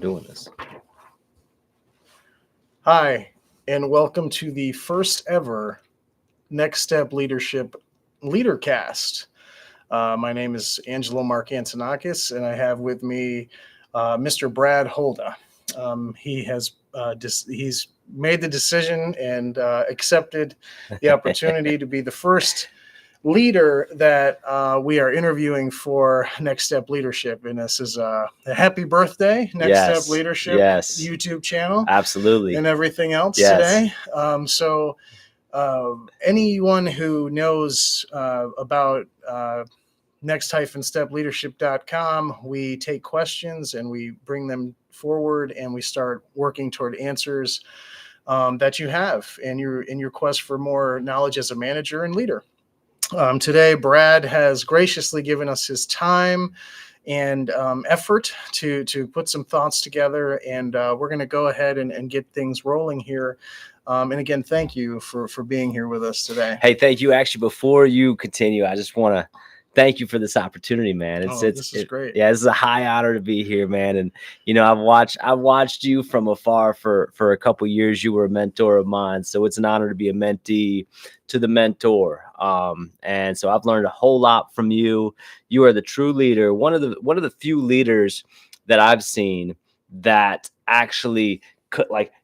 doing this. Hi, and welcome to the first ever NextStep Leadership Leadercast. My name is Angelo Mark Antonakis, and I have with me Mr. Brad Holda. He's made the decision and accepted the opportunity to be the first leader that we are interviewing for NextStep Leadership. And this is a happy birthday, NextStep Leadership YouTube channel. Absolutely. And everything else today. Anyone who knows about next-stepleadership.com, we take questions and we bring them forward and we start working toward answers that you have in your quest for more knowledge as a manager and leader. Today, Brad has graciously given us his time and effort to put some thoughts together, and we're going to go ahead and get things rolling here. And again, thank you for being here with us today. Hey, thank you. Actually, before you continue, I just want to thank you for this opportunity, man. This is great. Yeah, this is a high honor to be here, man. And I've watched you from afar for a couple of years. You were a mentor of mine, so it's an honor to be a mentee to the mentor. And so I've learned a whole lot from you. You are the true leader, one of the few leaders that I've seen that actually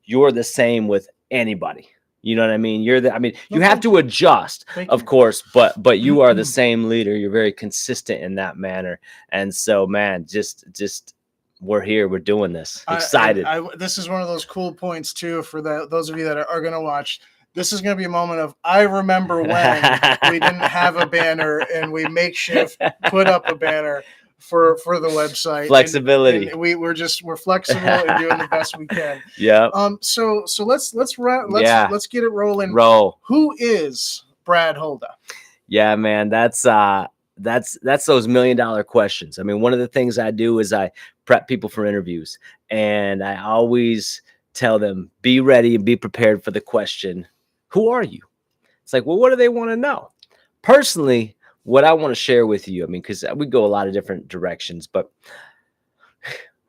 you're the same with anybody. You know what I mean? You have to adjust, of course, but you are the same leader. You're very consistent in that manner. And so, man, just we're here. We're doing this. Excited. This is one of those cool points too for those of you that are going to watch. This is going to be a moment of, I remember when we didn't have a banner and we makeshift put up a banner for the website. Flexibility. And we're flexible and doing the best we can. Yeah. So let's get it rolling. Roll. Who is Brad Holda? Yeah, man, that's those $1 million questions. I mean, one of the things I do is I prep people for interviews, and I always tell them, be ready and be prepared for the question, who are you? It's like, well, what do they want to know? Personally, what I want to share with you, I mean, because we go a lot of different directions, but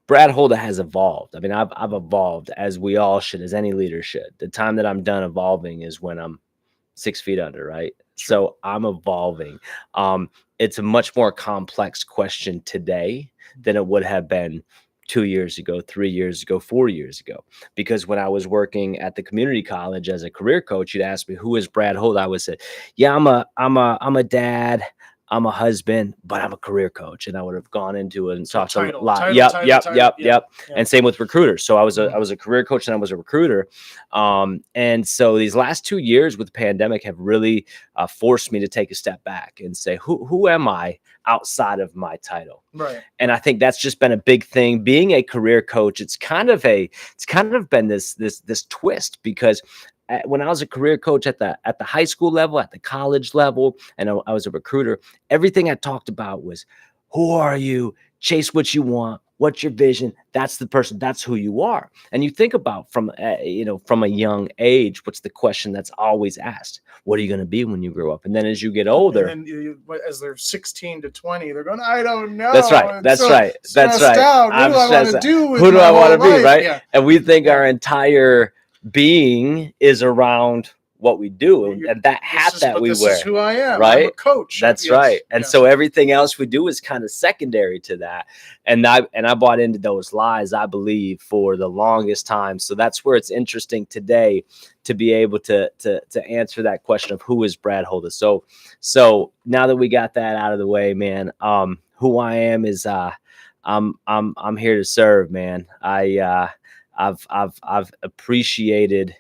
Brad Holda has evolved. I mean, I've evolved, as we all should, as any leader should. The time that I'm done evolving is when I'm 6 feet under, right? So I'm evolving. It's a much more complex question today than it would have been 2 years ago, 3 years ago, 4 years ago. Because when I was working at the community college as a career coach, you'd ask me, who is Brad Holda? I would say, yeah, I'm a dad, I'm a husband, but I'm a career coach. And I would have gone into it and talked a lot. Yep. And same with recruiters. So I was a career coach and I was a recruiter. And so these last 2 years with the pandemic have really forced me to take a step back and say, who am I outside of my title? Right. And I think that's just been a big thing. Being a career coach, it's kind of been this twist, because when I was a career coach at the high school level, at the college level, and I was a recruiter, everything I talked about was, who are you? Chase what you want. What's your vision? That's the person. That's who you are. And you think about from a young age, what's the question that's always asked? What are you going to be when you grow up? And then as you get older, and then as they're 16 to 20, they're going, I don't know. That's right. That's right. Out. What do I want to do? Who do I want to be? Right. Yeah. And we think our entire being is around what we do, and that hat that we wear. This is who I am. Right? I'm a coach. That's right. And so everything else we do is kind of secondary to that. And I bought into those lies, I believe, for the longest time. So that's where it's interesting today to be able to answer that question of who is Brad Holda. So now that we got that out of the way, man, who I am is I'm here to serve, man. I've appreciated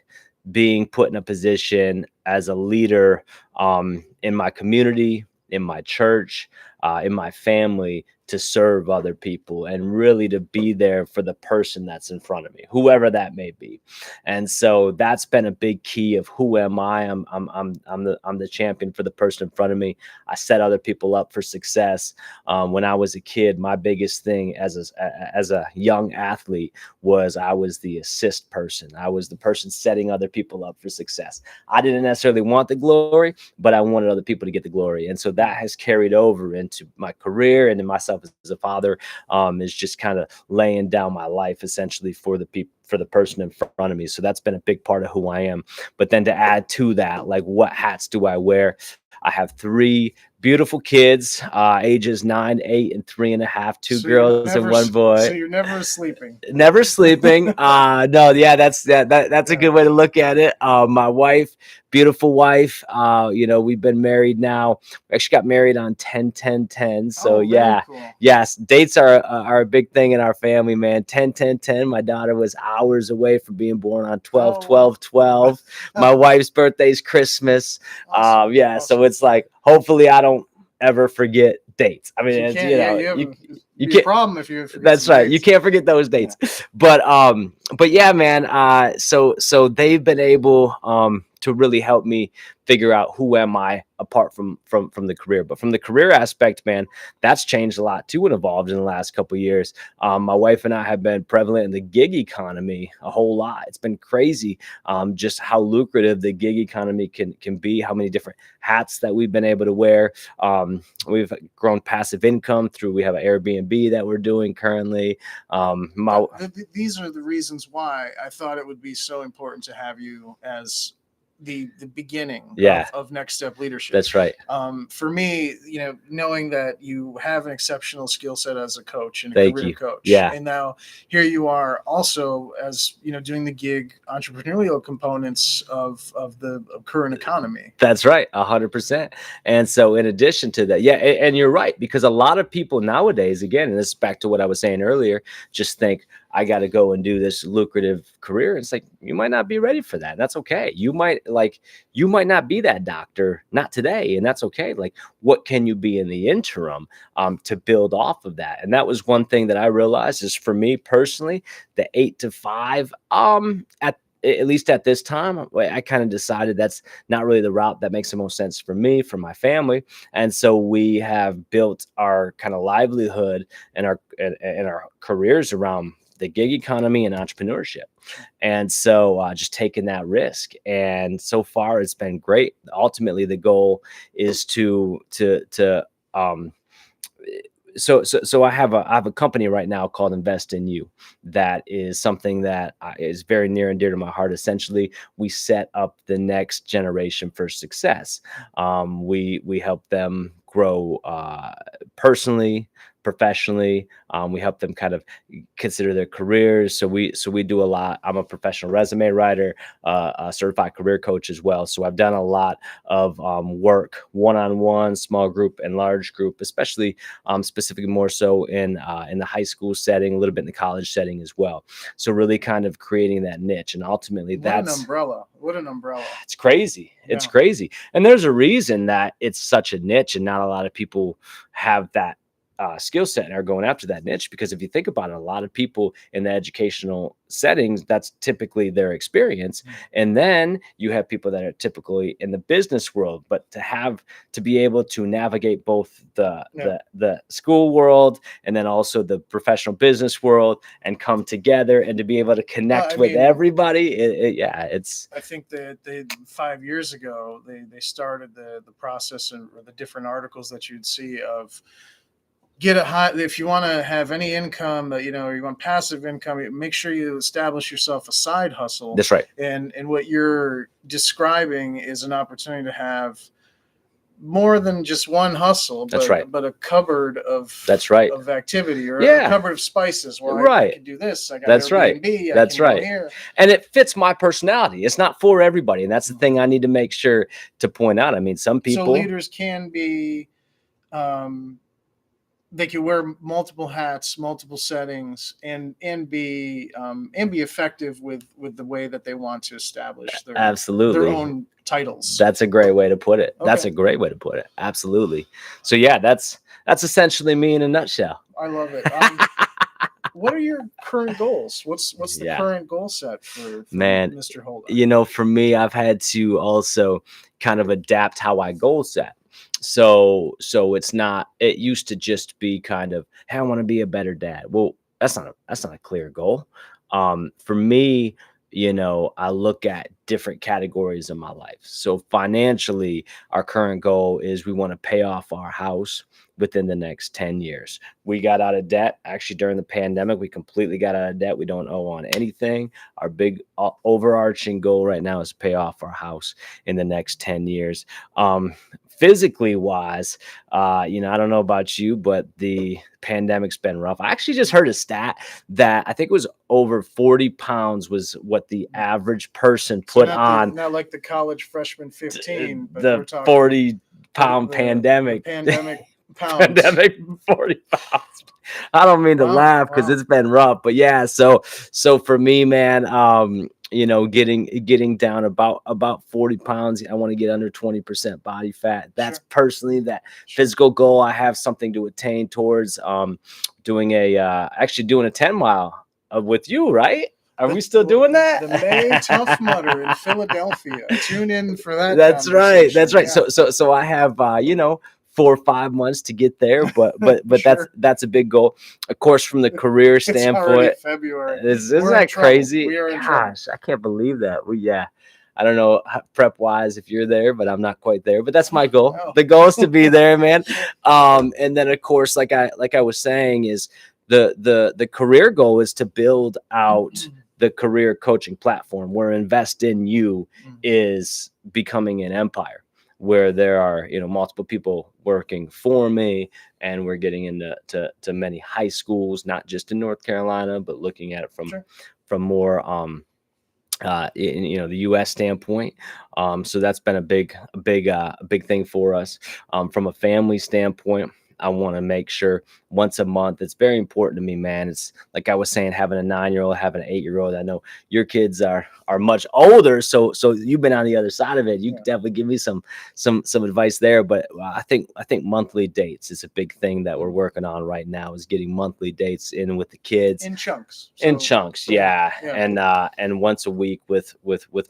being put in a position as a leader in my community, in my church, in my family, to serve other people and really to be there for the person that's in front of me, whoever that may be. And so that's been a big key of who am I? I'm the champion for the person in front of me. I set other people up for success. When I was a kid, my biggest thing as a young athlete was I was the assist person. I was the person setting other people up for success. I didn't necessarily want the glory, but I wanted other people to get the glory. And so that has carried over into my career and in myself myself as a father, is just kind of laying down my life essentially for the people, for the person in front of me. So that's been a big part of who I am. But then to add to that, like, what hats do I wear? I have three beautiful kids, ages 9, 8, and 3.5, two girls and one So boy. you're never sleeping. Never sleeping. No, yeah, that's a Yeah. good way to look at it. My wife, beautiful wife. We've been married now. We actually got married on 10-10-10. So Oh, very yeah, cool. yes, dates are a big thing in our family, man. 10-10-10. My daughter was hours away from being born on 12 Oh, wow. 12 12. My wife's birthday's Christmas. Awesome. Yeah, so Awesome. it's like, hopefully I don't ever forget dates. I mean, You it's, can't. Yeah, you have you be a can't. problem if you forget That's some right. You dates. can't forget those Yeah. dates. But yeah, man. So they've been able to really help me figure out who am I apart from the career. But from the career aspect, man, that's changed a lot too and evolved in the last couple of years. My wife and I have been prevalent in the gig economy a whole lot. It's been crazy, just how lucrative the gig economy can be. How many different hats that we've been able to wear. We've grown passive income through. We have an Airbnb that we're doing currently. These are the reasons why I thought it would be so important to have you as the beginning Yeah. of Next Step Leadership. That's right. For me, knowing that you have an exceptional skill set as a coach and a Thank career you. coach, Yeah. and now here you are also as doing the gig entrepreneurial components of the current economy. That's right, 100%. And so, in addition to that, yeah, and you're right, because a lot of people nowadays, again, and this is back to what I was saying earlier, just think I got to go and do this lucrative career. It's like, you might not be ready for that. That's okay. You might not be that doctor, not today, and that's okay. Like, what can you be in the interim, to build off of that? And that was one thing that I realized is, for me personally, the 8 to 5, at least at this time, I kind of decided that's not really the route that makes the most sense for me, for my family. And so we have built our kind of livelihood and our careers around the gig economy and entrepreneurship. And so, just taking that risk. And so far it's been great. Ultimately, the goal is um, so I have a company right now called InvestNU. That is something that is very near and dear to my heart. Essentially, we set up the next generation for success. We help them grow, personally, professionally. We help them kind of consider their careers. So we do a lot. I'm a professional resume writer, a certified career coach as well. So I've done a lot of work, one-on-one, small group, and large group, especially, specifically more so in the high school setting, a little bit in the college setting as well. So really kind of creating that niche, and ultimately What an that's umbrella! What an umbrella! it's crazy. It's Yeah. crazy. And there's a reason that it's such a niche and not a lot of people have that skill set and are going after that niche. Because if you think about it, a lot of people in the educational settings, that's typically their experience. And then you have people that are typically in the business world, but to be able to navigate both the school world and then also the professional business world and come together and to be able to connect with everybody. It's I think that 5 years ago they started the process or the different articles that you'd see of get a high if you want to have any income, you want passive income, make sure you establish yourself a side hustle. that's right. And what you're describing is an opportunity to have more than just one hustle, That's right. but a cupboard of That's right. of activity, or a Yeah. cupboard of spices. Well, I Right. can do this. I got That's right. Airbnb. I That's can go right. here. And it fits my personality. It's not for everybody. And that's the thing I need to make sure to point out. I mean, some So people, leaders can be, they can wear multiple hats, multiple settings, and be effective with the way that they want to establish their absolutely. own titles. That's a great way to put it. That's Okay. a great way to put it. Absolutely. So yeah, that's essentially me in a nutshell. I love it. What are your current goals? What's the Yeah. current goal set for Man, Mr. Holda? For me, I've had to also kind of adapt how I goal set. So it's not, it used to just be kind of, hey, I want to be a better dad. Well, that's not a clear goal. For me, I look at different categories in my life. So financially, our current goal is we want to pay off our house, within the next 10 years. We got out of debt. Actually, during the pandemic, we completely got out of debt. We don't owe on anything. Our big overarching goal right now is to pay off our house in the next 10 years. Physically wise, I don't know about you, but the pandemic's been rough. I actually just heard a stat that I think it was over 40 pounds was what the average person put on. Not like the college freshman 15, but the we're talking 40-pound pandemic. The pandemic pounds. Pandemic 40 pounds. I don't mean to laugh because it's been rough, but yeah. So for me, man, getting down about 40 pounds. I want to get under 20% body fat. That's personally that physical goal. I have something to attain towards. Doing a 10 mile with you, right? Are we still doing that? The May Tough Mudder in Philadelphia. Tune in for that. That's right. That's right. Yeah. So I have 4 or 5 months to get there, but sure. that's a big goal. Of course, from the career standpoint, it's February. Isn't that crazy? We are in Gosh, I can't believe that. I don't know prep wise if you're there, but I'm not quite there. But that's my goal. Oh. The goal is to be there, man. And then of course, like I was saying, is the career goal is to build out the career coaching platform where InvestNU is becoming an empire, where there are multiple people working for me, and we're getting into many high schools, not just in North Carolina, but looking at it from more the U.S. standpoint. So that's been a big thing for us. From a family standpoint, I want to make sure once a month. It's very important to me, man. It's like I was saying, having a 9-year-old, having an 8-year-old. I know your kids are much older, so you've been on the other side of it. You could definitely give me some advice there. But I think monthly dates is a big thing that we're working on right now. Is getting monthly dates in with the kids in chunks. Yeah. And once a week with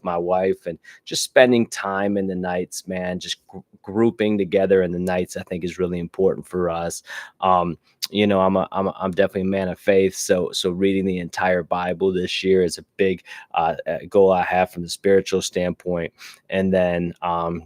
my wife, and just spending time in the nights, man. Just grouping together in the nights, I think, is really important for us. I'm definitely a man of faith. So reading the entire Bible this year is a big goal I have from the spiritual standpoint. And then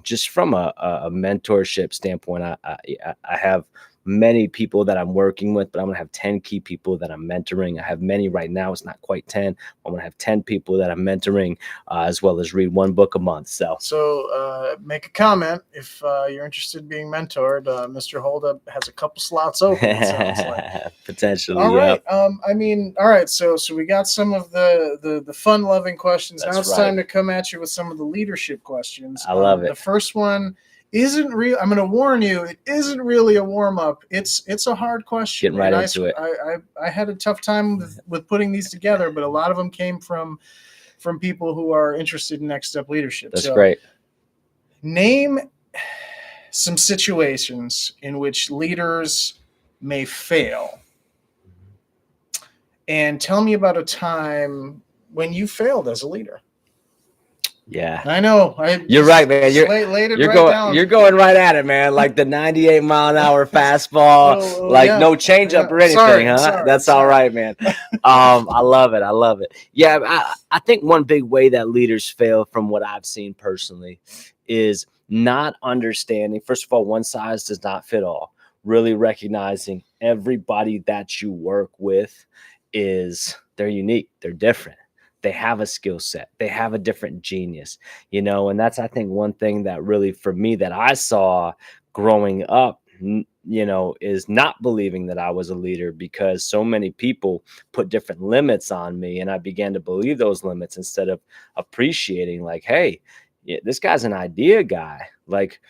just from a mentorship standpoint, I have many people that I'm working with, but I'm going to have 10 key people that I'm mentoring. I have many right now. It's not quite 10. I'm going to have 10 people that I'm mentoring, as well as read 1 book a month. So make a comment if you're interested in being mentored. Mr. Holda has a couple slots open, it sounds like. Potentially. All right. All right. So we got some of the fun-loving questions. That's now it's right. time to come at you with some of the leadership questions. I love it. The first one isn't real. I'm going to warn you, it isn't really a warm-up. It's a hard question. Getting right into it. I had a tough time with putting these together, but a lot of them came from people who are interested in Next Step Leadership. That's great. Name some situations in which leaders may fail, and tell me about a time when you failed as a leader. Yeah, I know. You're right, man. You're going right at it, man. Like the 98-mile-an-hour fastball, no changeup or anything, huh? That's all right, man. I love it. Yeah, I think one big way that leaders fail, from what I've seen personally, is not understanding. First of all, one size does not fit all. Really recognizing everybody that you work with they're unique, they're different. They have a skill set. They have a different genius, and that's, I think, one thing that really, for me, that I saw growing up, is not believing that I was a leader, because so many people put different limits on me, and I began to believe those limits instead of appreciating, like, hey, this guy's an idea guy. Like,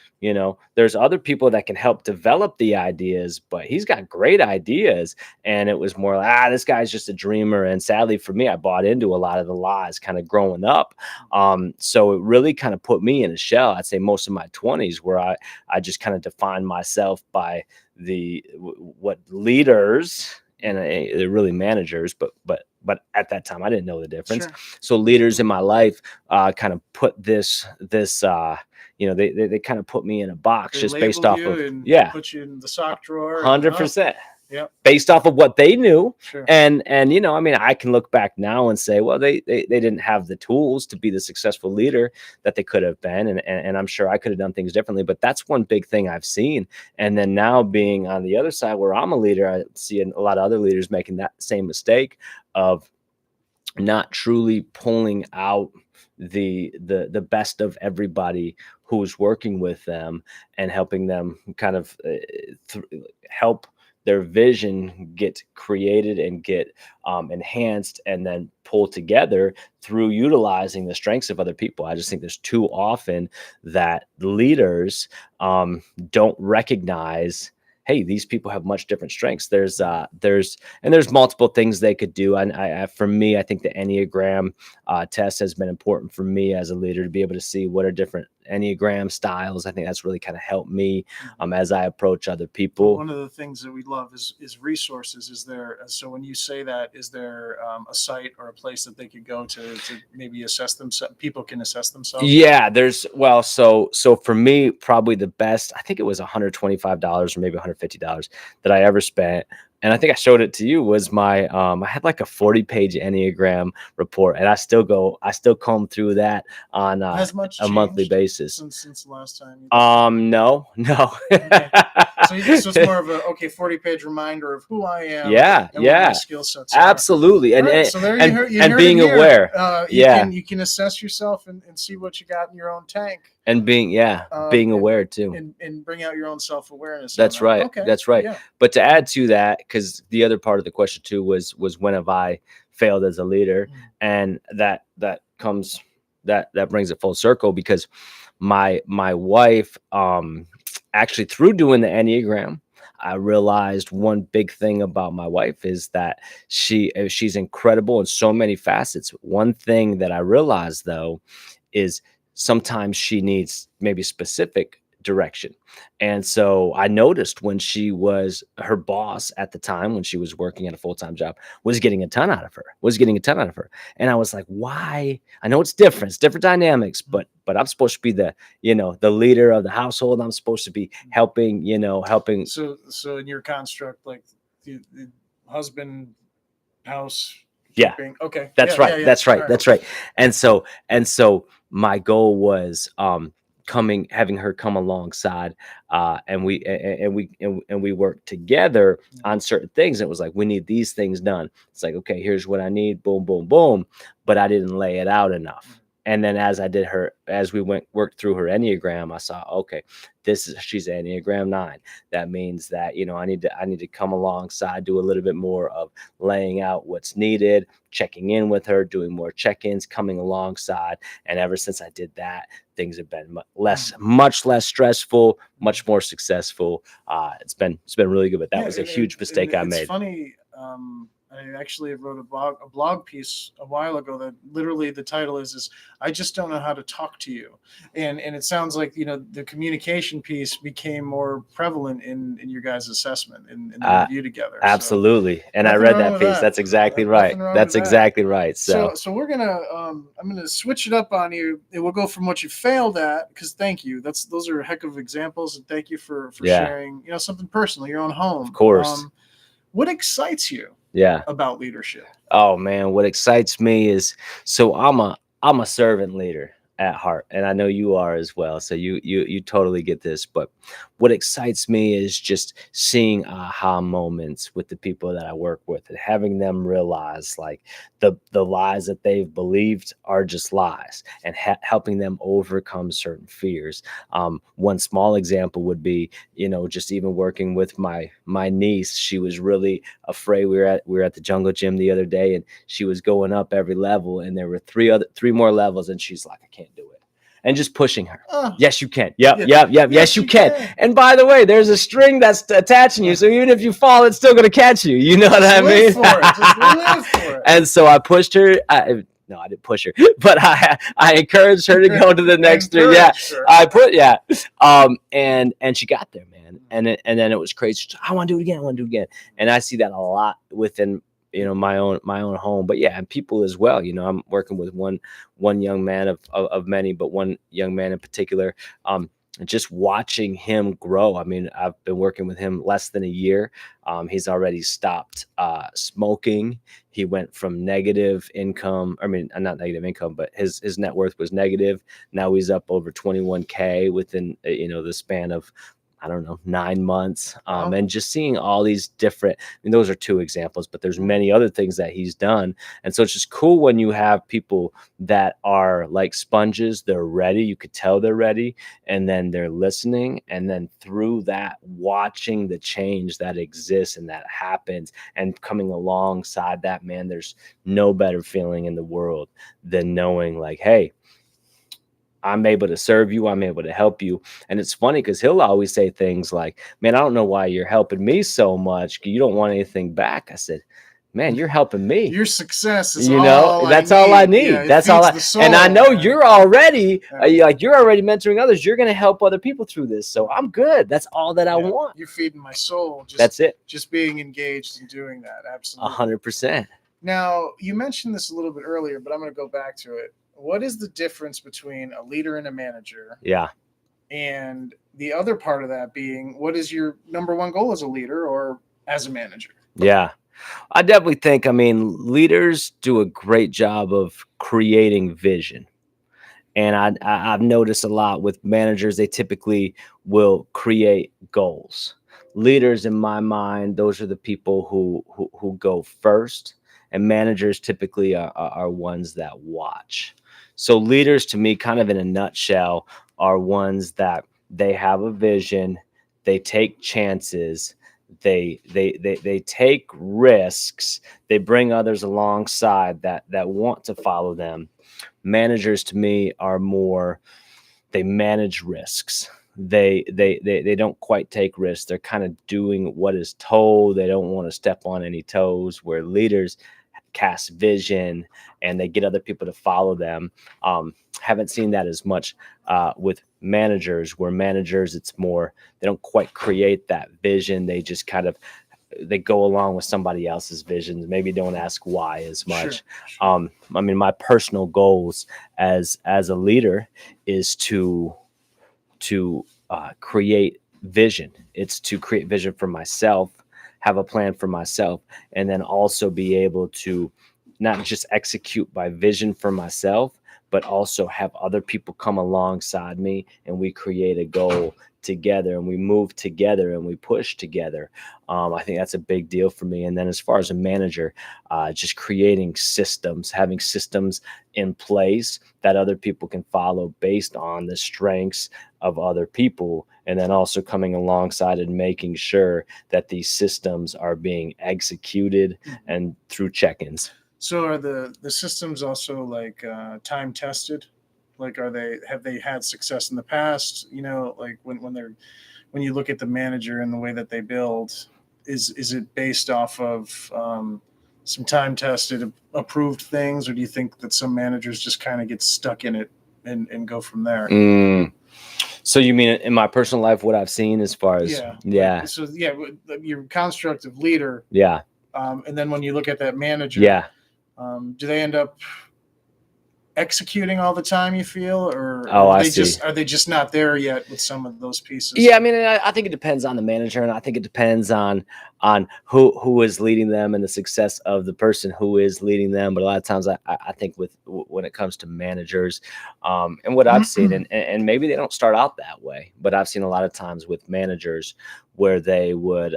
there's other people that can help develop the ideas, but he's got great ideas. And it was more like, this guy's just a dreamer. And sadly for me, I bought into a lot of the lies kind of growing up. So it really kind of put me in a shell. I'd say most of my 20s, where I just kind of defined myself by what leaders, and they're really managers, but at that time I didn't know the difference. Sure. So leaders in my life kind of put this they kind of put me in a box, just based off of put you in the sock drawer. 100%. Yep. based off of what they knew. Sure. And I mean, I can look back now and say, well, they didn't have the tools to be the successful leader that they could have been, and I'm sure I could have done things differently. But that's one big thing I've seen. And then now being on the other side where I'm a leader, I see a lot of other leaders making that same mistake of not truly pulling out the best of everybody who's working with them and helping them kind of help their vision get created and get enhanced and then pulled together through utilizing the strengths of other people. I just think there's too often that leaders don't recognize, hey, these people have much different strengths. There's multiple things they could do. And for me, I think the Enneagram test has been important for me as a leader to be able to see what are different Enneagram styles. I think that's really kind of helped me as I approach other people. One of the things that we love is resources. Is there, so when you say that, is there a site or a place that they could go to maybe assess themselves? People can assess themselves. Yeah, so for me, probably the best, I think it was $125 or maybe $150 that I ever spent. And I think I showed it to you, was my I had like a 40-page Enneagram report, and I still comb through that on Has much a monthly changed basis. since the last time? No. Okay. So it's more of a 40-page reminder of who I am. Yeah, and what my skill sets are. absolutely. And Right, so there you heard and it being here. aware. You can assess yourself and see what you got in your own tank. And being aware too. And bring out your own self-awareness. That's right. Okay. That's right. Yeah. But to add to that, because the other part of the question too was when have I failed as a leader? And that brings it full circle, because my wife, actually, through doing the Enneagram, I realized one big thing about my wife is that she's incredible in so many facets. One thing that I realized, though, is sometimes she needs maybe specific direction. And so I noticed when her boss at the time, when she was working at a full-time job, was getting a ton out of her. And I was like, why? I know it's different dynamics, but I'm supposed to be the leader of the household. I'm supposed to be helping. So in your construct, like the husband, house. Yeah. Keeping, okay. That's right. Yeah. That's right. And so my goal was having her come alongside, and we worked together on certain things. It was like, we need these things done. It's like, okay, here's what I need, boom, boom, boom. But I didn't lay it out enough. And then as we worked through her Enneagram, I saw, okay, she's Enneagram 9. That means that, I need to come alongside, do a little bit more of laying out what's needed, checking in with her, doing more check-ins, coming alongside. And ever since I did that, things have been much less stressful, much more successful. It's been really good, but that was a huge mistake I made. It's funny. I actually wrote a blog piece a while ago that literally the title is I just don't know how to talk to you. And it sounds like, the communication piece became more prevalent in your guys' assessment in the review together. Absolutely. So, and I read that piece. That's exactly right. That's exactly right. So we're going to, I'm going to switch it up on you, and we'll go from what you failed at, because thank you. Those are a heck of examples. And thank you for sharing, something personal, your own home. Of course. What excites you? About leadership? Oh man, what excites me is, so I'm a servant leader at heart, and I know you are as well. So you totally get this. But what excites me is just seeing aha moments with the people that I work with, and having them realize like the lies that they've believed are just lies, and helping them overcome certain fears. One small example would be, just even working with my niece. She was really afraid. We were at the jungle gym the other day, and she was going up every level, and there were three more levels, and she's like, I can't do it. And just pushing her. Yes, you can. Yep. Yes, you can. And by the way, there's a string that's attaching you. So even if you fall, it's still going to catch you. You know what I mean? Just live for it. And so I pushed her. No, I didn't push her, but I encouraged her to go to the next string. And she got there, man. And then it was crazy. I want to do it again. And I see that a lot within my own home, but and people as well. I'm working with one young man of many, but one young man in particular. just watching him grow. I mean, I've been working with him less than a year. He's already stopped smoking. He went from negative income. I mean, not negative income, but his net worth was negative. Now he's up over 21K within the span of, I don't know, 9 months. Wow. And just seeing all these different, I mean, those are two examples, but there's many other things that he's done. And so it's just cool when you have people that are like sponges. They're ready. You could tell they're ready, and then they're listening. And then through that, watching the change that exists and that happens and coming alongside that, man, there's no better feeling in the world than knowing like, hey, I'm able to serve you. I'm able to help you. And it's funny because he'll always say things like, man, I don't know why you're helping me so much. You don't want anything back. I said, man, you're helping me. Your success is That's all I need. Yeah, That's all the soul, and I know man. you're already you're already mentoring others. You're going to help other people through this. So I'm good. That's all that I want. You're feeding my soul. That's it. Just being engaged and doing that. Absolutely. 100%. Now, you mentioned this a little bit earlier, but I'm going to go back to it. What is the difference between a leader and a manager? Yeah. And the other part of that being, what is your number one goal as a leader or as a manager? Yeah. I definitely think, I mean, leaders do a great job of creating vision. And I've noticed a lot with managers, they typically will create goals. Leaders, in my mind, those are the people who go first, and managers typically are ones that watch. So leaders, to me, kind of in a nutshell, are ones that they have a vision, they take chances, they take risks, they bring others alongside that want to follow them. Managers, to me, are more, they manage risks. They don't quite take risks. They're kind of doing what is told. They don't want to step on any toes. Where leaders cast vision and they get other people to follow them. Haven't seen that as much with managers. Where managers, it's more, they don't quite create that vision. They just kind of, they go along with somebody else's visions. Maybe don't ask why as much. Sure. I mean, my personal goals as a leader is to create vision. It's to create vision for myself, have a plan for myself, and then also be able to not just execute by vision for myself, but also have other people come alongside me and we create a goal together and we move together and we push together. I think that's a big deal for me. And then as far as a manager, just creating systems, having systems in place that other people can follow based on the strengths of other people. And then also coming alongside and making sure that these systems are being executed and through check-ins. So are the systems also like time tested? Like, have they had success in the past? You know, like when you look at the manager and the way that they build, is it based off of some time tested approved things, or do you think that some managers just kind of get stuck in it and go from there? So you mean in my personal life, what I've seen as far as so your construct of leader, and then when you look at that manager, do they end up executing all the time, you feel, or are they just not there yet with some of those pieces? Yeah, I mean, I think it depends on the manager, and I think it depends on who is leading them and the success of the person who is leading them. But a lot of times, I think when it comes to managers, and what I've seen, and maybe they don't start out that way, but I've seen a lot of times with managers where they would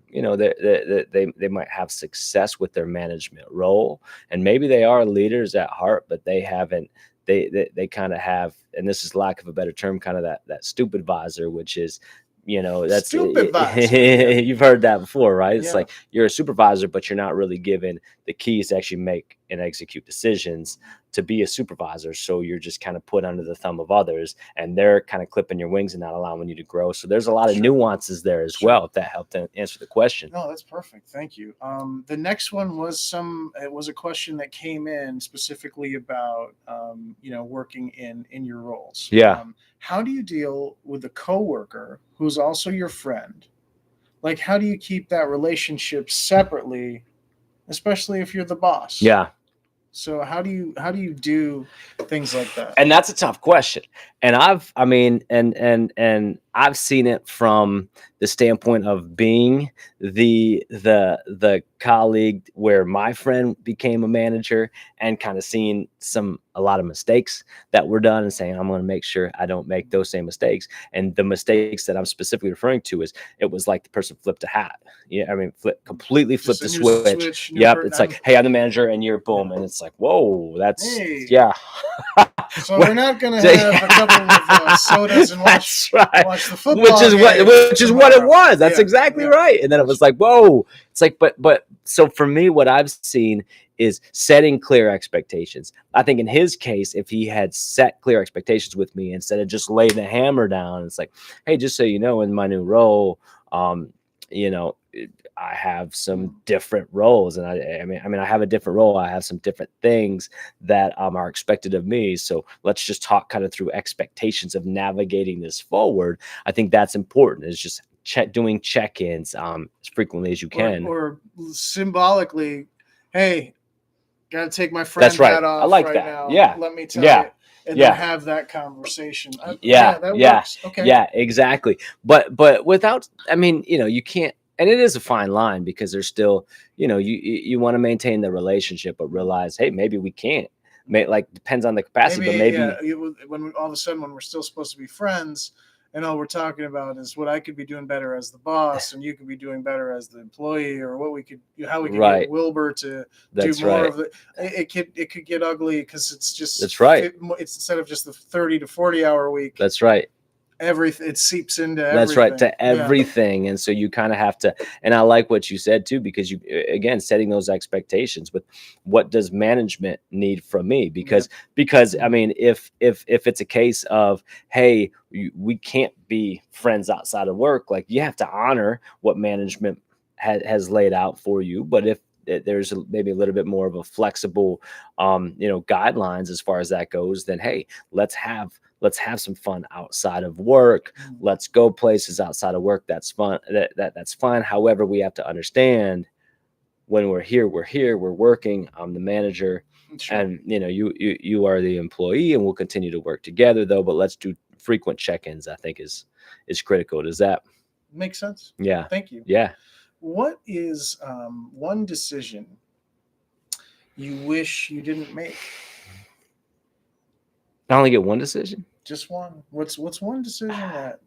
they might have success with their management role, and maybe they are leaders at heart, but they haven't. They kind of have, and this is lack of a better term, kind of that stupid visor, which is, that's supervisor. You've heard that before, right? It's like you're a supervisor, but you're not really given the keys to actually make and execute decisions to be a supervisor. So you're just kind of put under the thumb of others, and they're kind of clipping your wings and not allowing you to grow. So there's a lot of nuances there as well, if that helped to answer the question. No, that's perfect. Thank you. The next one was a question that came in specifically about, working in your roles. How do you deal with a coworker who's also your friend? Like, how do you keep that relationship separately, especially if you're the boss? Yeah. So how do you do things like that? And that's a tough question. And I've seen it from the standpoint of being the colleague where my friend became a manager, and kind of seeing a lot of mistakes that were done, and saying, I'm going to make sure I don't make those same mistakes. And the mistakes that I'm specifically referring to is, it was like the person flipped a hat. Yeah, I mean, completely flipped the switch. Yep, it's like, hey, I'm the manager, and you're boom, and it's like, whoa, that's yeah. So we're not going to have a couple of sodas and watch the football which is what it was. That's exactly right. And then it was like, whoa. It's like, but so for me, what I've seen is setting clear expectations. I think in his case, if he had set clear expectations with me instead of just laying the hammer down, it's like, hey, just so you know, in my new role, you know, I have some different roles, and I mean, I have a different role. I have some different things that are expected of me. So let's just talk kind of through expectations of navigating this forward. I think that's important. Is just doing check-ins as frequently as you can, or symbolically, hey, gotta take my friend hat off. I like right that. Now. Yeah, let me tell you. And then have that conversation. That works. Okay. Yeah, exactly. But without, I mean, you know, you can't. And it is a fine line, because there's still, you know, you want to maintain the relationship, but realize, hey, maybe we can't. Like, depends on the capacity, but maybe when all of a sudden, when we're still supposed to be friends, and all we're talking about is what I could be doing better as the boss, and you could be doing better as the employee, or how we could get Wilbur to do more of it. It could get ugly, because it's just that's right. It's instead of just the 30 to 40 hour week. That's right. Everything, it seeps into everything. That's right, to everything. Yeah. And so you kind of have to, and I like what you said too, because you, again, setting those expectations with what does management need from me? Because I mean, if it's a case of, hey, we can't be friends outside of work, like, you have to honor what management has laid out for you. But if there's maybe a little bit more of a flexible, you know, guidelines as far as that goes, then hey, let's have some fun outside of work. Let's go places outside of work. That's fun. That's fine. However, we have to understand, when we're here, we're working. I'm the manager, and you know, you are the employee, and we'll continue to work together though. But let's do frequent check-ins. I think is critical. Does that make sense? Yeah. Thank you. Yeah. What is one decision you wish you didn't make? I only get one decision. Just one. What's one decision that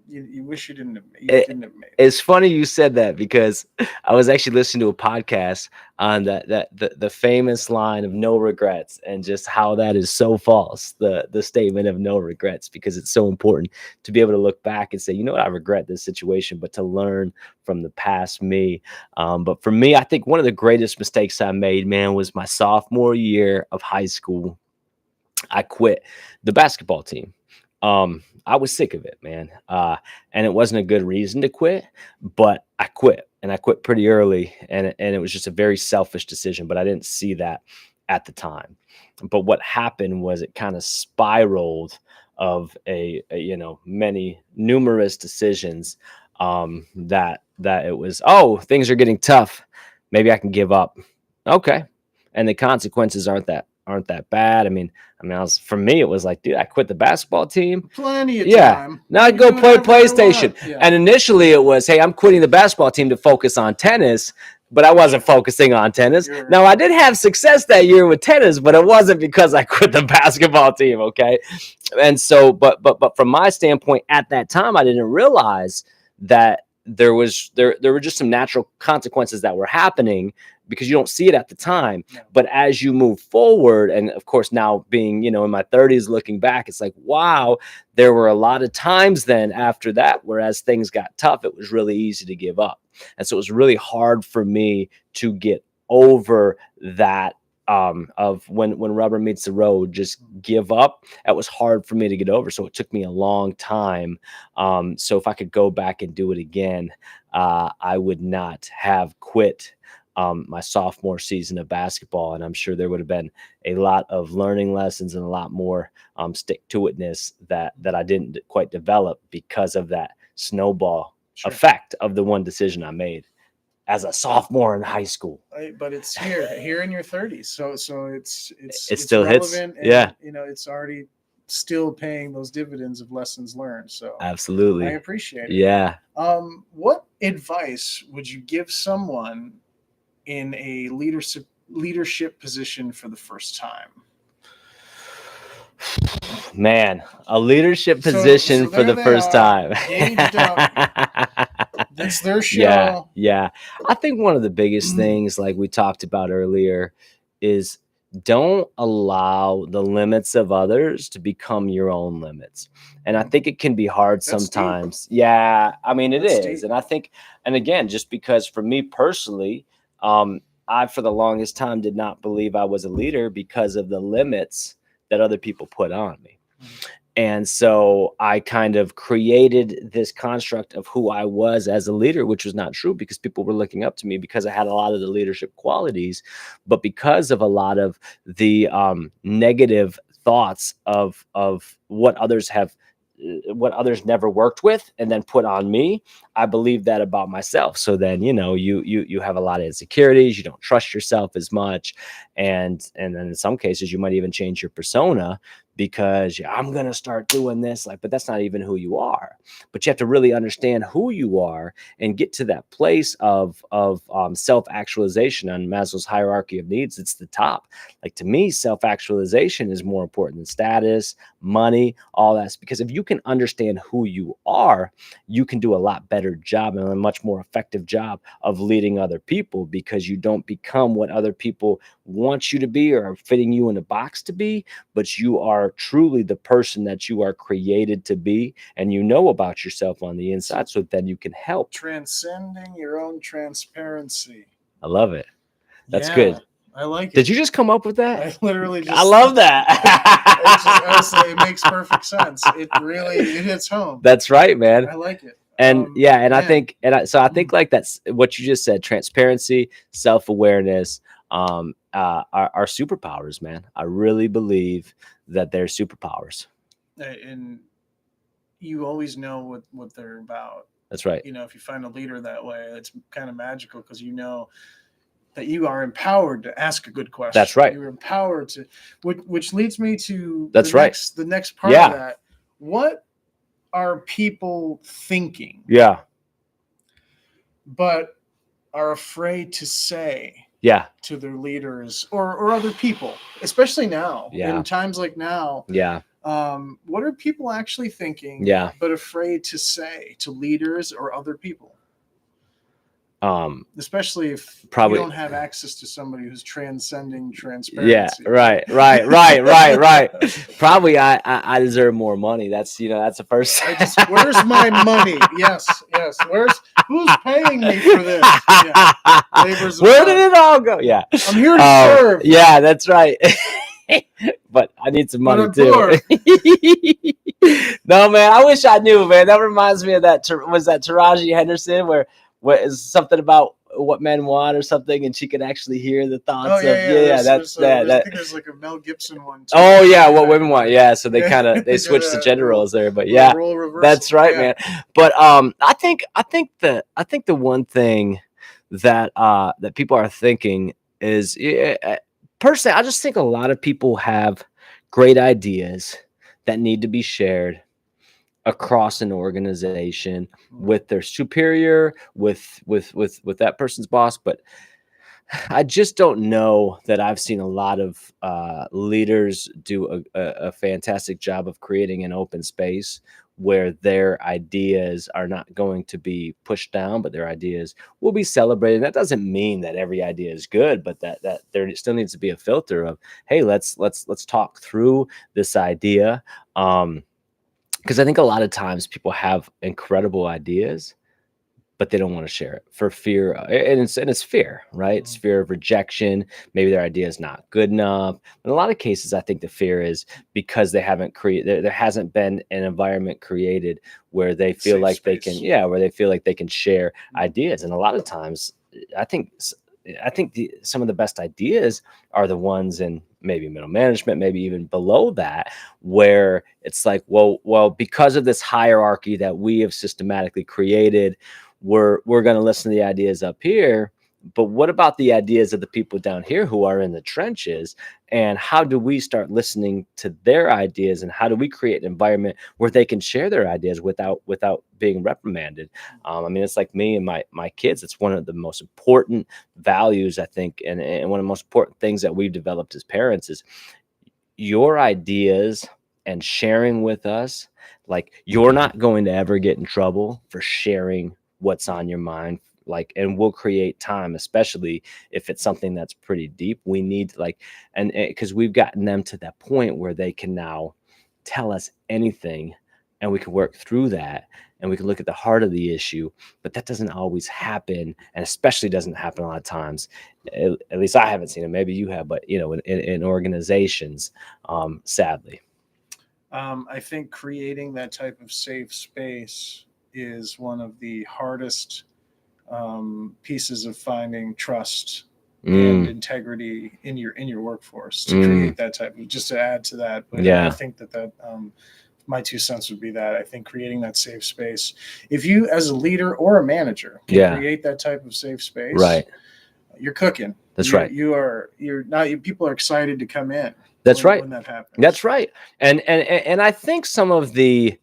you wish you didn't have made? It's funny you said that, because I was actually listening to a podcast on the famous line of no regrets, and just how that is so false. The statement of no regrets, because it's so important to be able to look back and say, you know what, I regret this situation, but to learn from the past me. But for me, I think one of the greatest mistakes I made, man, was my sophomore year of high school. I quit the basketball team. I was sick of it, man. And it wasn't a good reason to quit, but I quit, and I quit pretty early, and it was just a very selfish decision, but I didn't see that at the time. But what happened was, it kind of spiraled of a you know, numerous decisions, that it was, oh, things are getting tough. Maybe I can give up. Okay. And the consequences aren't that bad. I mean, for me, it was like, dude, I quit the basketball team. Plenty of time. Now I go play PlayStation. And initially it was, hey, I'm quitting the basketball team to focus on tennis, but I wasn't focusing on tennis. Now, I did have success that year with tennis, but it wasn't because I quit the basketball team. Okay. And so, but from my standpoint at that time, I didn't realize that there were just some natural consequences that were happening, because you don't see it at the time. But as you move forward, and of course now being, you know, in my 30s, looking back, it's like, wow, there were a lot of times then after that, whereas things got tough, it was really easy to give up. And so it was really hard for me to get over that, of when rubber meets the road, just give up. That was hard for me to get over. So it took me a long time. So if I could go back and do it again, I would not have quit my sophomore season of basketball. And I'm sure there would have been a lot of learning lessons and a lot more stick-to-itness that I didn't quite develop, because of that snowball effect of the one decision I made as a sophomore in high school. But it's here in your 30s. So It still hits. relevant, and Yeah, it's already still paying those dividends of lessons learned. So I absolutely. appreciate it. Yeah. What advice would you give someone in a leadership position for the first time? Man, a leadership So position for there the they first are, time. gauged up. It's their Yeah, show. yeah. I think one of the biggest things, like we talked about earlier, is don't allow the limits of others to become your own limits. And I think it can be hard That's deep. sometimes. Yeah, I mean, it That's is. deep. And I think, and again, just because for me personally, I, for the longest time, did not believe I was a leader because of the limits that other people put on me. And so I kind of created this construct of who I was as a leader, which was not true, because people were looking up to me because I had a lot of the leadership qualities, but because of a lot of the negative thoughts of what others never worked with and then put on me, I believe that about myself. So then, you have a lot of insecurities, you don't trust yourself as much. And then in some cases you might even change your persona because I'm going to start doing this, but that's not even who you are. But you have to really understand who you are and get to that place of self-actualization on Maslow's hierarchy of needs. It's the top. Like, to me, self-actualization is more important than status, money, all that. Because if you can understand who you are, you can do a lot better job and a much more effective job of leading other people, because you don't become what other people want you to be or are fitting you in a box to be, but you are truly the person that you are created to be, and you know about yourself on the inside, so then you can help. Transcending your own transparency. I love it. That's Yeah, good. I like it. Did you just come up with that? I literally just. I love that. Honestly, it makes perfect sense. It hits home. That's right, man. I like it. And I man. think, so I think like that's what you just said: transparency, self-awareness, are superpowers, man. I really believe that they're superpowers. And you always know what they're about. That's right. If you find a leader that way, it's kind of magical, because you know that you are empowered to ask a good question. That's right. You're empowered to, which leads me to the next part of that. What are people thinking? Yeah. But are afraid to say to their leaders or other people, especially now, in times like now. Yeah. What are people actually thinking? But afraid to say to leaders or other people? Especially if you don't have access to somebody who's transcending transparency. Right. Probably I deserve more money. That's that's the first. Where's my money? Yes. Who's paying me for this? Where did it all go? Yeah, I'm here to serve. Yeah, that's right. But I need some money too. No, man, I wish I knew, man. That reminds me of that. Was that Taraji Henderson where what is something about what men want or something, and she could actually hear the thoughts that's that. I think there's like a Mel Gibson one too. Oh yeah, what women want. Yeah, so they kind of they switched the gender roles there, but role reversal. That's right, man. But I think the one thing that that people are thinking is, personally, I just think a lot of people have great ideas that need to be shared across an organization with their superior, with that person's boss. But I just don't know that I've seen a lot of leaders do a fantastic job of creating an open space where their ideas are not going to be pushed down, but their ideas will be celebrated. That doesn't mean that every idea is good, but that there still needs to be a filter of, hey, let's talk through this idea. Because I think a lot of times people have incredible ideas, but they don't want to share it for fear. And it's fear, right? It's fear of rejection. Maybe their idea is not good enough. In a lot of cases, I think the fear is because they haven't created, there hasn't been an environment created where they feel Safe like space. they can, where they feel like they can share ideas. And a lot of times, I think some of the best ideas are the ones in maybe middle management, maybe even below that, where it's like, well, because of this hierarchy that we have systematically created, we're going to listen to the ideas up here, but what about the ideas of the people down here who are in the trenches? And how do we start listening to their ideas? And how do we create an environment where they can share their ideas without being reprimanded? I mean, it's like me and my kids. It's one of the most important values, I think, and one of the most important things that we've developed as parents is your ideas and sharing with us. Like, you're not going to ever get in trouble for sharing what's on your mind. Like, and we'll create time, especially if it's something that's pretty deep. We need to, like, and because we've gotten them to that point where they can now tell us anything, and we can work through that, and we can look at the heart of the issue. But that doesn't always happen, and especially doesn't happen a lot of times. At least I haven't seen it. Maybe you have, but in organizations, sadly. I think creating that type of safe space is one of the hardest pieces of finding trust and integrity in your workforce, to create that type of, just to add to that. But I think that my 2 cents would be that I think creating that safe space, if you as a leader or a manager can create that type of safe space, right, you're cooking. That's right. You're not, people are excited to come in. That's right. When that happens. That's right. And I think some of the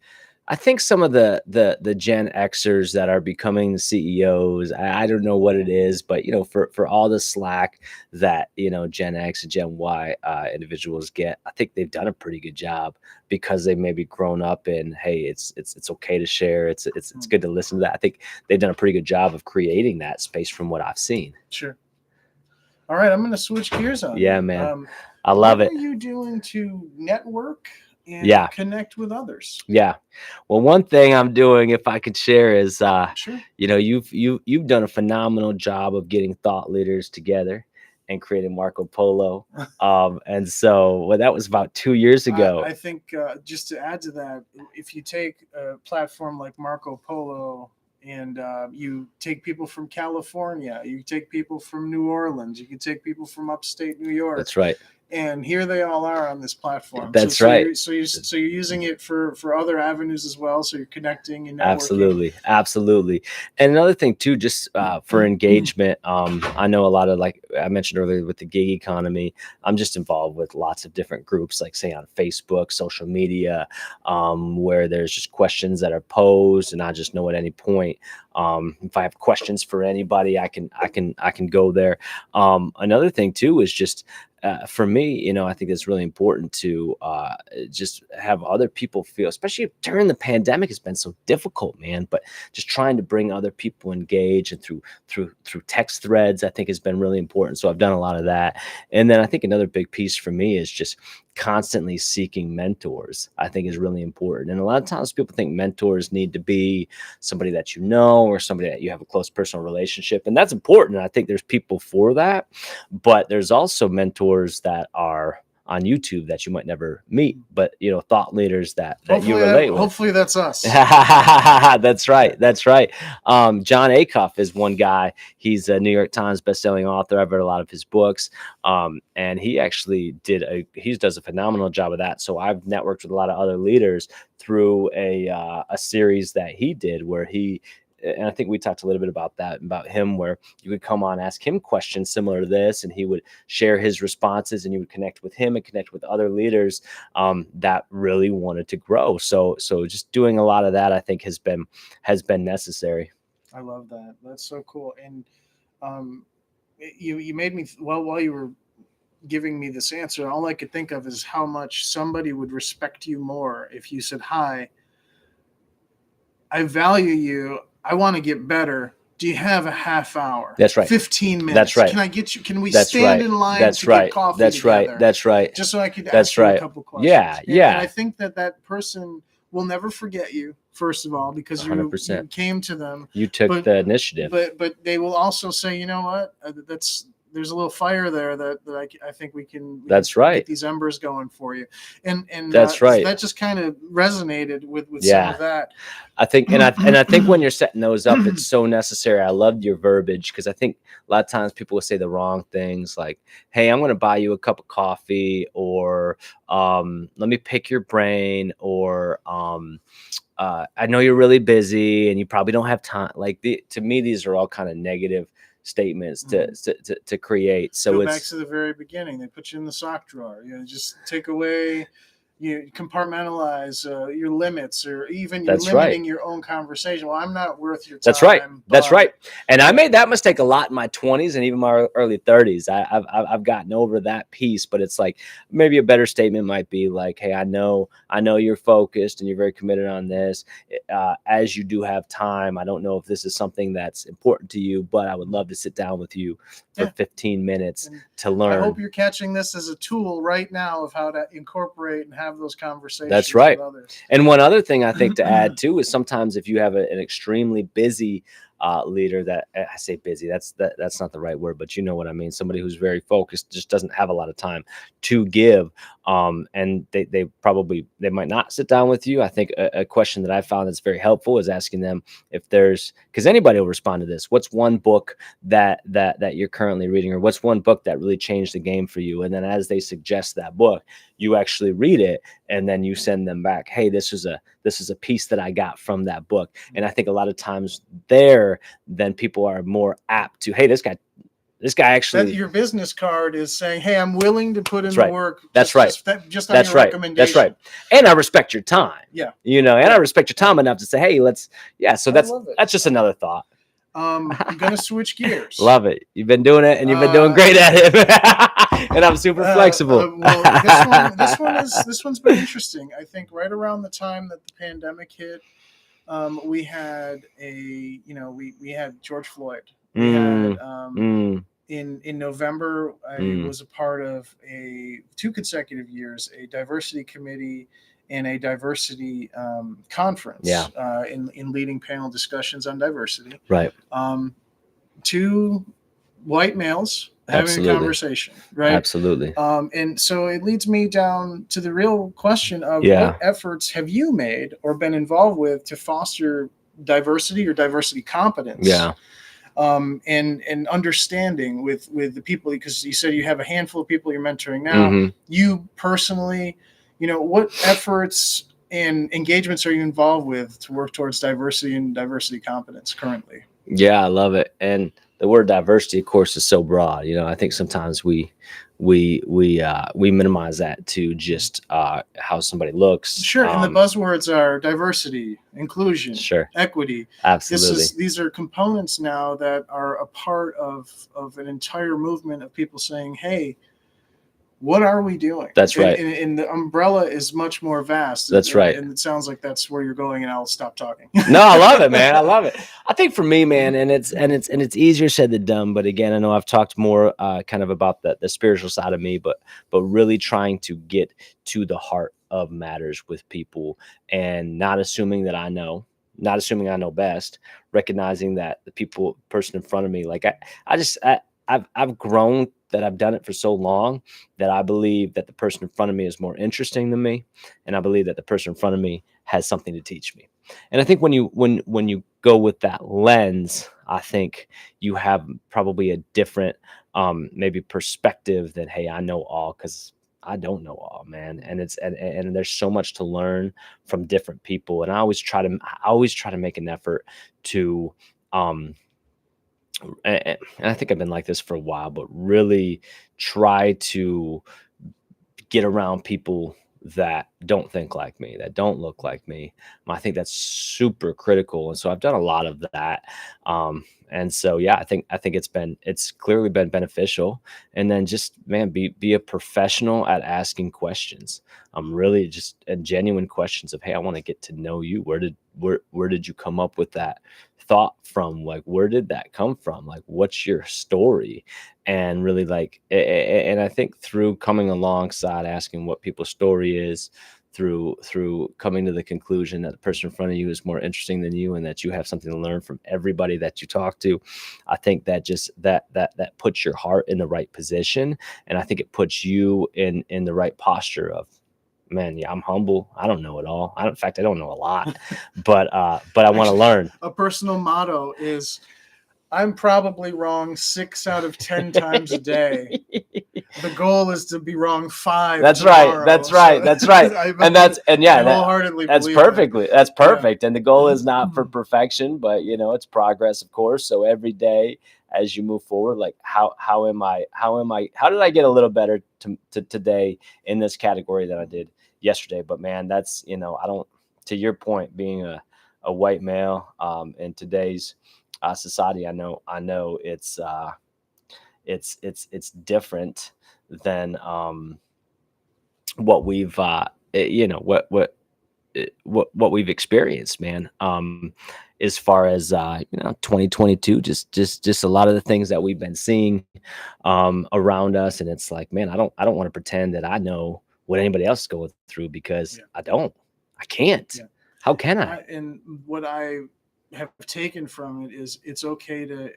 Gen Xers that are becoming the CEOs, I don't know what it is, but for all the slack that Gen X and Gen Y individuals get, I think they've done a pretty good job, because they've maybe grown up in, hey, it's okay to share. It's good to listen to that. I think they've done a pretty good job of creating that space from what I've seen. Sure. All right, I'm going to switch gears on. Yeah, man. I love it. What are you doing to network and connect with others? Yeah. Well, one thing I'm doing, if I could share, is Sure. you've done a phenomenal job of getting thought leaders together and creating Marco Polo. And so that was about 2 years ago. I think just to add to that, if you take a platform like Marco Polo, and you take people from California, you take people from New Orleans, you can take people from upstate New York. That's right. And here they all are on this platform. That's right. So you're using it for other avenues as well. So you're connecting and networking. Absolutely. And another thing too, just for engagement, I know a lot of, like I mentioned earlier, with the gig economy, I'm just involved with lots of different groups, like say on Facebook, social media, where there's just questions that are posed, and I just know at any point, if I have questions for anybody, I can go there. Another thing too is just, for me, I think it's really important to just have other people feel, especially during the pandemic, has been so difficult, man. But just trying to bring other people engaged, and through text threads, I think has been really important. So I've done a lot of that. And then I think another big piece for me is just constantly seeking mentors. I think is really important. And a lot of times people think mentors need to be somebody that you know, or somebody that you have a close personal relationship. And that's important. I think there's people for that, but there's also mentors that are on YouTube that you might never meet, but thought leaders that you relate with. Hopefully that's us. That's right. John Acuff is one guy. He's a New York Times bestselling author. I've read a lot of his books. And he actually does a phenomenal job of that. So I've networked with a lot of other leaders through a series that he did, where and I think we talked a little bit about him, where you would come on, ask him questions similar to this, and he would share his responses, and you would connect with him and connect with other leaders that really wanted to grow. So just doing a lot of that, I think, has been necessary. I love that. That's so cool. And you made me, while you were giving me this answer, all I could think of is how much somebody would respect you more if you said, "Hi, I value you. I want to get better. Do you have a half hour?" That's right. 15 minutes. That's right. Can I get you? Can we stand in line That's to right. get coffee That's together? right. That's right. Just so I could That's ask you right. a couple questions. Yeah. And I think that person will never forget you, first of all, because you 100%. came to them. You took the initiative. But they will also say, you know what? there's a little fire there that I think we can That's right. get these embers going for you. And That's right. that just kind of resonated with some Yeah. of that. I think, and I think when you're setting those up, it's so necessary. I loved your verbiage, because I think a lot of times people will say the wrong things, like, "Hey, I'm going to buy you a cup of coffee," or "Let me pick your brain," or "I know you're really busy and you probably don't have time." Like, to me, these are all kind of negative statements to create. So Go it's back to the very beginning. They put you in the sock drawer. Just take away, you compartmentalize your limits, or even you're limiting your own conversation. Well, I'm not worth your time. That's right. That's right. And I made that mistake a lot in my 20s and even my early 30s. I've gotten over that piece, but it's like, maybe a better statement might be like, "Hey, I know you're focused and you're very committed on this. As you do have time, I don't know if this is something that's important to you, but I would love to sit down with you for 15 minutes to learn." I hope you're catching this as a tool right now of how to incorporate and have those conversations. That's right. With others. And one other thing I think to add too is, sometimes if you have an extremely busy leader, that I say busy, that's not the right word, but you know what I mean. Somebody who's very focused, just doesn't have a lot of time to give. And they might not sit down with you. I think a question that I found that's very helpful is asking them if there's, because anybody will respond to this, what's one book that you're currently reading, or what's one book that really changed the game for you? And then as they suggest that book, you actually read it, and then you send them back, "Hey, this is a piece that I got from that book." And I think a lot of times then people are more apt to, "Hey, this guy actually." Your business card is saying, "Hey, I'm willing to put in the work." That's right. Just on your recommendation. That's right. And I respect your time. Yeah. And I respect your time enough to say, "Hey, let's." Yeah. So that's just another thought. I'm gonna switch gears. Love it. You've been doing it, and you've been doing great at it. And I'm super flexible. Well, this one's been interesting. I think right around the time that the pandemic hit, we had we had George Floyd. We had in November, I was a part of 2 consecutive years a diversity committee and a diversity conference. In leading panel discussions on diversity. Right. 2 white males having a conversation, right? Absolutely. And so it leads me down to the real question of what efforts have you made or been involved with to foster diversity or diversity competence? Yeah. And understanding with the people, because you said you have a handful of people you're mentoring now. You personally, what efforts and engagements are you involved with to work towards diversity and diversity competence currently? Yeah, I love it. And the word diversity, of course, is so broad. I think sometimes we minimize that to just how somebody looks. Sure. And the buzzwords are diversity, inclusion, equity. Absolutely. These are components now that are a part of an entire movement of people saying, "Hey, what are we doing?" That's right. And the umbrella is much more vast. That's right. And it sounds like that's where you're going, and I'll stop talking. No, I love it, man. I love it. I think for me, man, and it's easier said than done. But again, I know I've talked more kind of about the spiritual side of me, but really trying to get to the heart of matters with people, and not assuming that I know, not assuming I know best, recognizing that the person in front of me, like I've grown, that I've done it for so long, that I believe that the person in front of me is more interesting than me, and I believe that the person in front of me has something to teach me. And I think when you go with that lens, I think you have probably a different maybe perspective than, "Hey, I know all," because I don't know all, man. And and there's so much to learn from different people. And I always try to make an effort to and I think I've been like this for a while, but really try to get around people that don't think like me, that don't look like me. I think that's super critical. And so I've done a lot of that. And so, yeah, I think it's clearly been beneficial. And then just, man, be a professional at asking questions. Really just genuine questions of, "Hey, I want to get to know you. Where did you come up with that thought from? Like, where did that come from? Like, what's your story?" And really, like, and I think through coming alongside, asking what people's story is, through coming to the conclusion that the person in front of you is more interesting than you, and that you have something to learn from everybody that you talk to. I think that just that puts your heart in the right position, and I think it puts you in the right posture of, man, yeah, I'm humble. I don't know it all. In fact, I don't know a lot, but I want to learn. A personal motto is, I'm probably wrong 6 out of 10 times a day. The goal is to be wrong 5 That's tomorrow. right. That's right. So, That's right. I wholeheartedly that's believe perfectly. That's Yeah. perfect. And the goal is not for perfection, but it's progress, of course. So every day as you move forward, like how did I get a little better to today in this category than I did yesterday? But man, that's I don't, to your point, being a white male in today's society, I know it's different than what we've what we've experienced, man. As far as 2022, just a lot of the things that we've been seeing around us, and it's like, man, I don't want to pretend that I know what anybody else is going through, because I can't. Yeah. How can I? And what I have taken from it is, it's okay to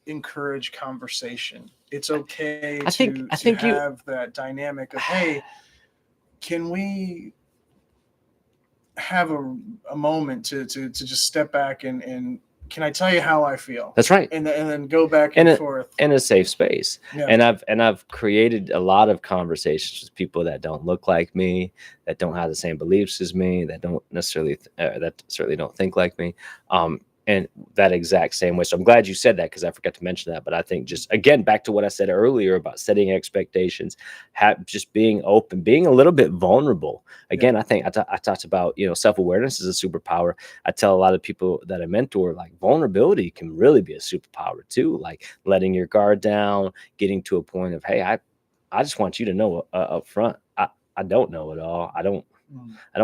encourage conversation. It's okay to have that dynamic of, hey, can we have a moment to just step back and can I tell you how I feel? That's right. And then go back and forth in a safe space. Yeah. And I've created a lot of conversations with people that don't look like me, that don't have the same beliefs as me, that don't necessarily that certainly don't think like me. And that exact same way. So I'm glad you said that, because I forgot to mention that. But I think, just again, back to what I said earlier about setting expectations, just being open, being a little bit vulnerable. Again, I think I talked about, self-awareness is a superpower. I tell a lot of people that I mentor, like, vulnerability can really be a superpower too. Like letting your guard down, getting to a point of, hey, I just want you to know up front, I don't know it all. I don't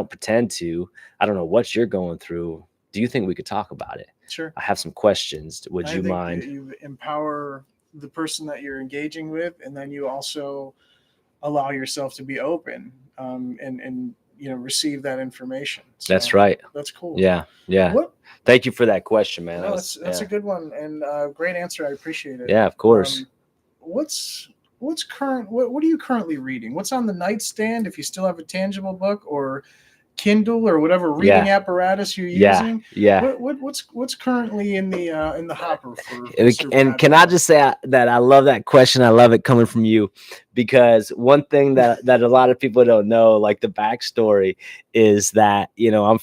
pretend to. I don't know what you're going through. Do you think we could talk about it? Sure. I have some questions. Would you mind? You empower the person that you're engaging with, and then you also allow yourself to be open and receive that information. So that's right. That's cool. Yeah. Thank you for that question, man. No, that's a good one, and great answer. I appreciate it. Yeah, of course. What's current? What are you currently reading? What's on the nightstand, if you still have a tangible book, or Kindle, or whatever reading apparatus you're using? What's currently in the hopper for and can I just say that I love that question. I love it coming from you, because one thing that a lot of people don't know, like the backstory, is that I'm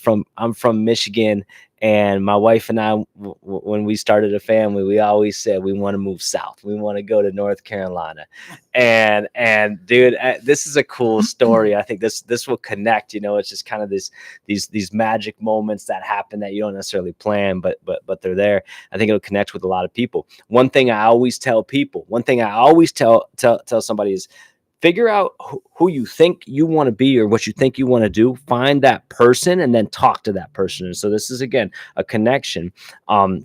from Michigan, and my wife and I, when we started a family, we always said we want to move south. We want to go to North Carolina. And dude, this is a cool story. I think this will connect. It's just kind of these magic moments that happen that you don't necessarily plan, but they're there. I think it'll connect with a lot of people. One thing I always tell somebody is, figure out who you think you want to be, or what you think you want to do. Find that person and then talk to that person. And so this is, again, a connection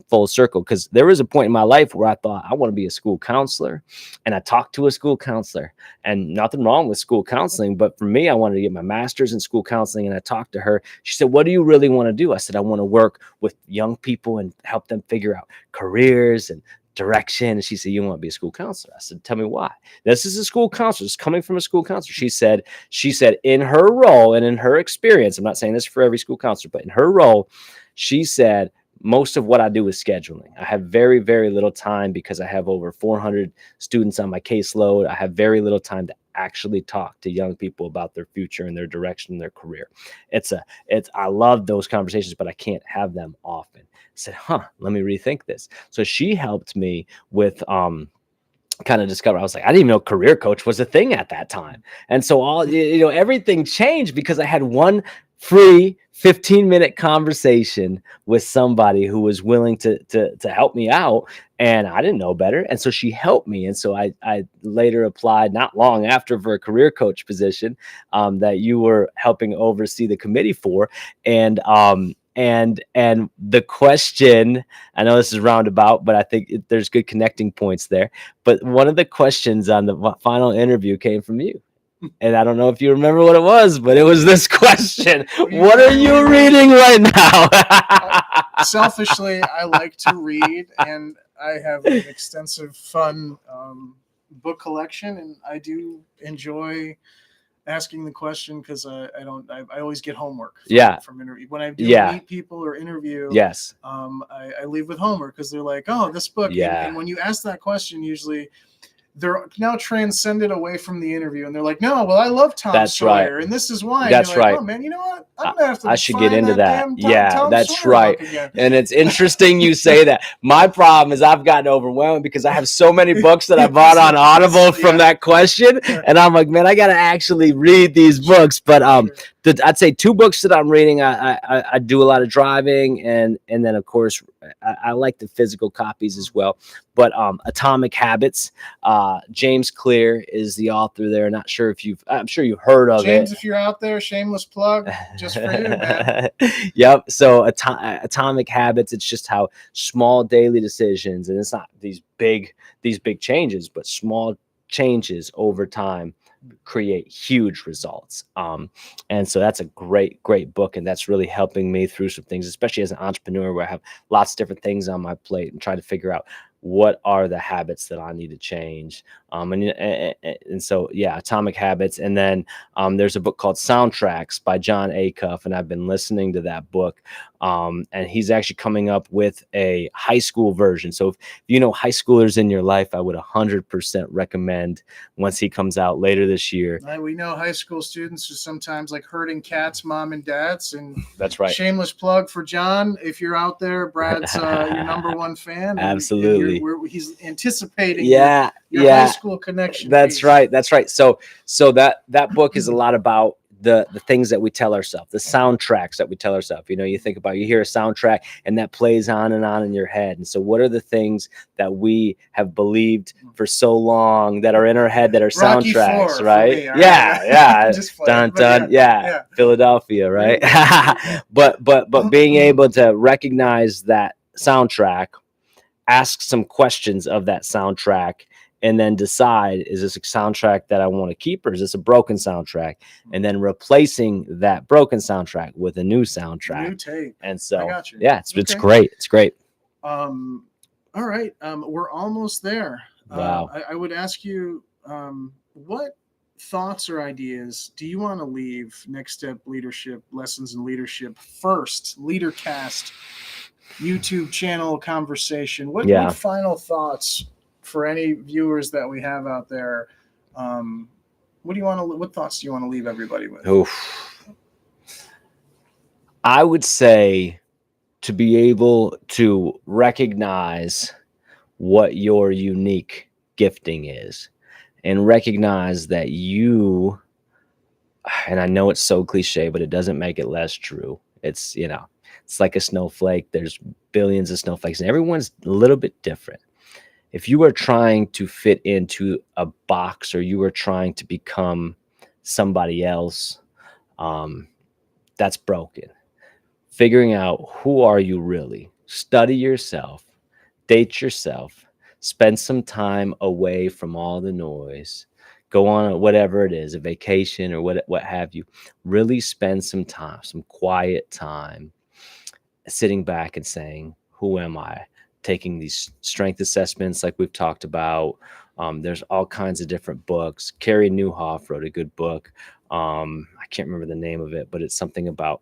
full circle, because there was a point in my life where I thought I want to be a school counselor, and I talked to a school counselor, and nothing wrong with school counseling, but for me, I wanted to get my master's in school counseling. And I talked to her. She said, what do you really want to do? I said, I want to work with young people and help them figure out careers and direction. And she said, you want to be a school counselor? I said, tell me why. This is a school counselor. It's coming from a school counselor. She said in her role and in her experience, I'm not saying this for every school counselor, but in her role, she said, most of what I do is scheduling. I have very, very little time, because I have over 400 students on my caseload. I have very little time to actually talk to young people about their future and their direction in their career. I love those conversations, but I can't have them often. I said, let me rethink this. So she helped me with kind of discover. I was like, I didn't even know career coach was a thing at that time. And so everything changed, because I had one free 15-minute conversation with somebody who was willing to help me out, and I didn't know better. And so she helped me. And so I later applied, not long after, for a career coach position that you were helping oversee the committee for. And the question, I know this is roundabout, but I think there's good connecting points there. But one of the questions on the final interview came from you. And I don't know if you remember what it was, but it was this question. What are you currently reading right now? Selfishly, I like to read, and I have an extensive, fun book collection, and I do enjoy asking the question because I always get homework Yeah. from interview. When I do Yeah. meet people or interview, Yes. I leave with homework because they're like, oh, this book. Yeah. And when you ask that question, usually they're now transcended away from the interview, and they're like, no, well, I love Tom That's Sawyer, right. and this is why. That's and you're like, right. oh man, you know what? I'm gonna have to I should get find into that. damn Yeah, Tom that's Sawyer right. book again. And it's interesting you say that. My problem is I've gotten overwhelmed because I have so many books that I bought on Audible from that question, and I'm like, man, I got to actually read these books. But I'd say 2 books that I'm reading. I do a lot of driving, and then of course I like the physical copies as well. But Atomic Habits, James Clear is the author there. Not sure if I'm sure you've heard of James, it. if you're out there, shameless plug, just for you, man. Yep. So Atomic Habits, it's just how small daily decisions, and it's not these big changes, but small changes over time create huge results. And so that's a great book, and that's really helping me through some things, especially as an entrepreneur where I have lots of different things on my plate and try to figure out what are the habits that I need to change. And so, yeah, Atomic Habits. And then there's a book called Soundtracks by John Acuff, and I've been listening to that book. And he's actually coming up with a high school version. So if you know high schoolers in your life, I would 100% recommend once he comes out later this year. We know high school students are sometimes like herding cats, mom and dads. And that's right. Shameless plug for John. If you're out there, Brad's your number one fan. Absolutely. And he's anticipating your high school connection. That's right. That's right. So that book is a lot about the things that we tell ourselves, the soundtracks that we tell ourselves. You know, you think about, you hear a soundtrack and that plays on and on in your head. And so what are the things that we have believed for so long that are in our head that are Rocky soundtracks, IV right? Me, yeah. Dun, dun, yeah. Philadelphia, right? But being able to recognize that soundtrack, ask some questions of that soundtrack, and then decide, is this a soundtrack that I want to keep, or is this a broken soundtrack? And then replacing that broken soundtrack with a new soundtrack. New tape. And so, yeah, it's great. It's great. All right. We're almost there. Wow. I would ask you, what thoughts or ideas do you want to leave Next Step Leadership, Lessons in Leadership First, LeaderCast, YouTube channel conversation? What final thoughts for any viewers that we have out there? What thoughts do you want to leave everybody with? Oof. I would say to be able to recognize what your unique gifting is, and recognize that you, and I know it's so cliche, but it doesn't make it less true. It's, it's like a snowflake. There's billions of snowflakes, and everyone's a little bit different. If you are trying to fit into a box, or you are trying to become somebody else, that's broken. Figuring out, who are you really? Study yourself, date yourself, spend some time away from all the noise, go on whatever it is, a vacation or what have you. Really spend some time, some quiet time, sitting back and saying, who am I? Taking these strength assessments like we've talked about. There's all kinds of different books. Carrie Newhoff wrote a good book. I can't remember the name of it, but it's something about,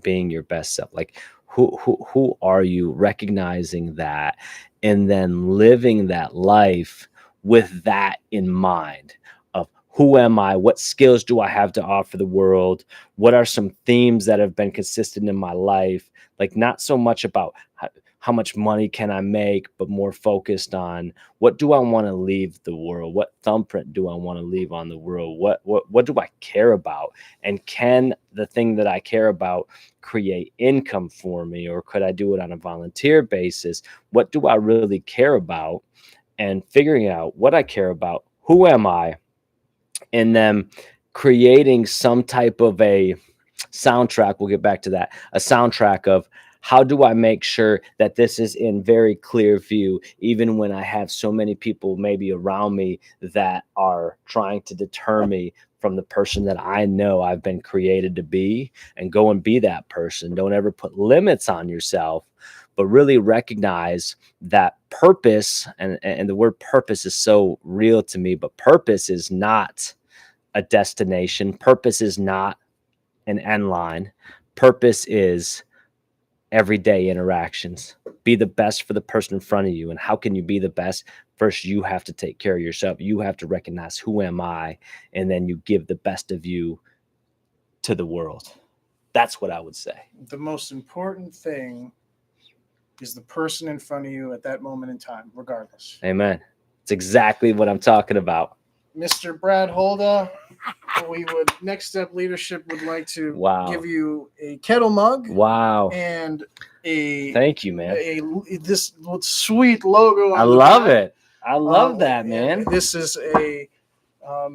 being your best self. Like, who are you? Recognizing that, and then living that life with that in mind of, who am I? What skills do I have to offer the world? What are some themes that have been consistent in my life? Like, not so much about how much money can I make, but more focused on, what do I want to leave the world? What thumbprint do I want to leave on the world? What do I care about? And can the thing that I care about create income for me, or could I do it on a volunteer basis? What do I really care about? And figuring out what I care about, who am I? And then creating some type of a soundtrack. We'll get back to that. A soundtrack of, how do I make sure that this is in very clear view, even when I have so many people maybe around me that are trying to deter me from the person that I know I've been created to be, and go and be that person. Don't ever put limits on yourself, but really recognize that purpose, and the word purpose is so real to me, but purpose is not a destination. Purpose is not an end line. Purpose is everyday interactions. Be the best for the person in front of you. And how can you be the best? First, you have to take care of yourself. You have to recognize, who am I? And then you give the best of you to the world. That's what I would say. The most important thing is the person in front of you at that moment in time, regardless. Amen. It's exactly what I'm talking about. Mr. Brad Holda, NextStep Leadership would like to give you a kettle mug. Wow. And thank you, man. This sweet logo on I love it. I love that, man. This is our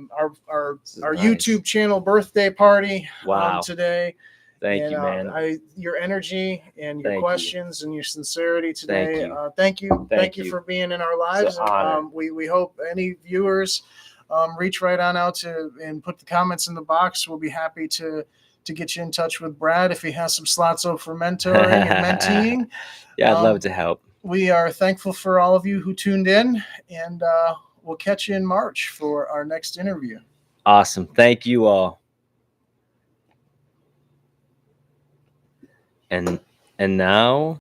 YouTube channel birthday party today. Thank you, man. Your energy and your questions and your sincerity today. Thank you. Thank you for being in our lives. We hope any viewers reach right on out and put the comments in the box. We'll be happy to get you in touch with Brad if he has some slots open for mentoring and menteeing. Yeah, I'd love to help. We are thankful for all of you who tuned in, and we'll catch you in March for our next interview. Awesome. Thank you all. And now